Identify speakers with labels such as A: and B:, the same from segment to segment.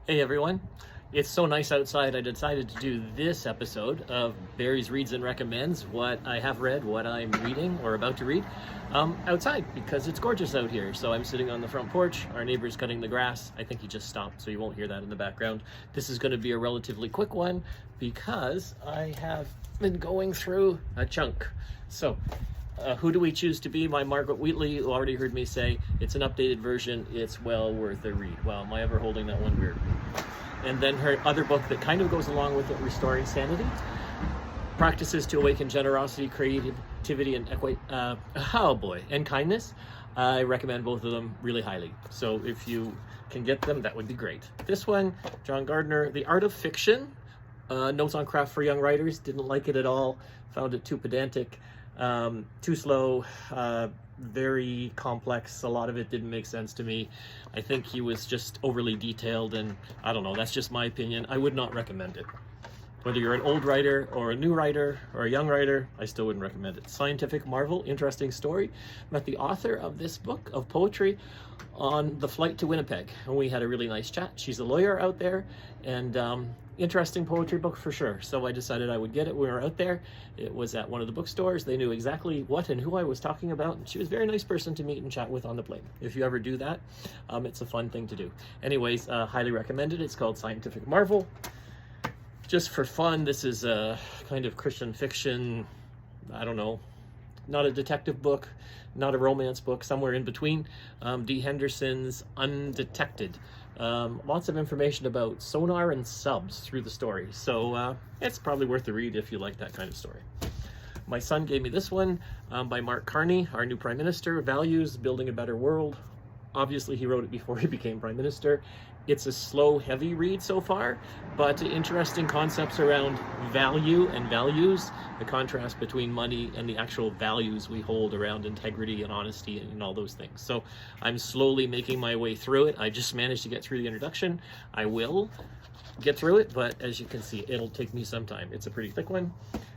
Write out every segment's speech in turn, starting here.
A: Hey everyone, it's so nice outside. I decided to do this episode of Barry's Reads and Recommends, what I have read, what I'm reading or about to read, outside because it's gorgeous out here. So I'm sitting on the front porch, our neighbor's cutting the grass. I think he just stopped, so you won't hear that in the background. This is going to be a relatively quick one because I have been going through a chunk. So Who Do We Choose to Be by Margaret Wheatley, who already heard me say it's an updated version. It's well worth a read. Wow, am I ever holding that one weird? And then her other book that kind of goes along with it, Restoring Sanity, Practices to Awaken Generosity, Creativity, and and Kindness. I recommend both of them really highly. So if you can get them, that would be great. This one, John Gardner, The Art of Fiction, Notes on Craft for Young Writers. Didn't like it at all. Found it too pedantic, too slow, very complex. A lot of it didn't make sense to me. I think he was just overly detailed, and I don't know, that's just my opinion. I would not recommend it. Whether you're an old writer or a new writer or a young writer, I still wouldn't recommend it. Scientific Marvel, interesting story. Met the author of this book of poetry on the flight to Winnipeg, and we had a really nice chat. She's a lawyer out there, and interesting poetry book for sure. So I decided I would get it. We were out there. It was at one of the bookstores. They knew exactly what and who I was talking about. And she was a very nice person to meet and chat with on the plane. If you ever do that, it's a fun thing to do. Anyways, highly recommended. It's called Scientific Marvel. Just for fun, this is a kind of Christian fiction, I don't know, not a detective book, not a romance book, somewhere in between. D. Henderson's Undetected. Lots of information about sonar and subs through the story. So it's probably worth the read if you like that kind of story. My son gave me this one by Mark Carney, our new Prime Minister, Values, Building a Better World. Obviously, he wrote it before he became Prime Minister. It's a slow, heavy read so far, but interesting concepts around value and values, the contrast between money and the actual values we hold around integrity and honesty and all those things. So I'm slowly making my way through it. I just managed to get through the introduction. I will get through it, but as you can see, it'll take me some time. It's a pretty thick one.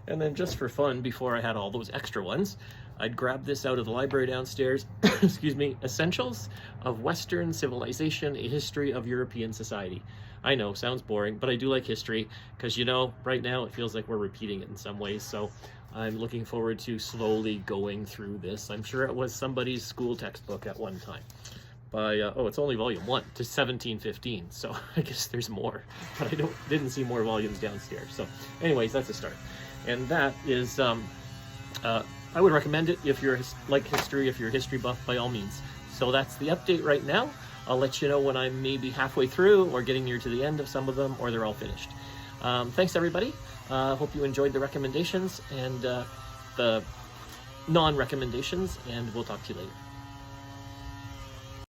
A: And then just for fun, before I had all those extra ones, I'd grab this out of the library downstairs, excuse me, Essentials of Western Civilization, A History of European Society. I know, sounds boring, but I do like history because, you know, right now it feels like we're repeating it in some ways. So I'm looking forward to slowly going through this. I'm sure it was somebody's school textbook at one time. By, it's only volume 1 to 1715, so I guess there's more, but I didn't see more volumes downstairs. So anyways, that's a start. And that is, I would recommend it if you're like history, if you're a history buff, by all means. So that's the update right now. I'll let you know when I'm maybe halfway through or getting near to the end of some of them, or they're all finished. Thanks everybody. Hope you enjoyed the recommendations and the non-recommendations, and we'll talk to you later.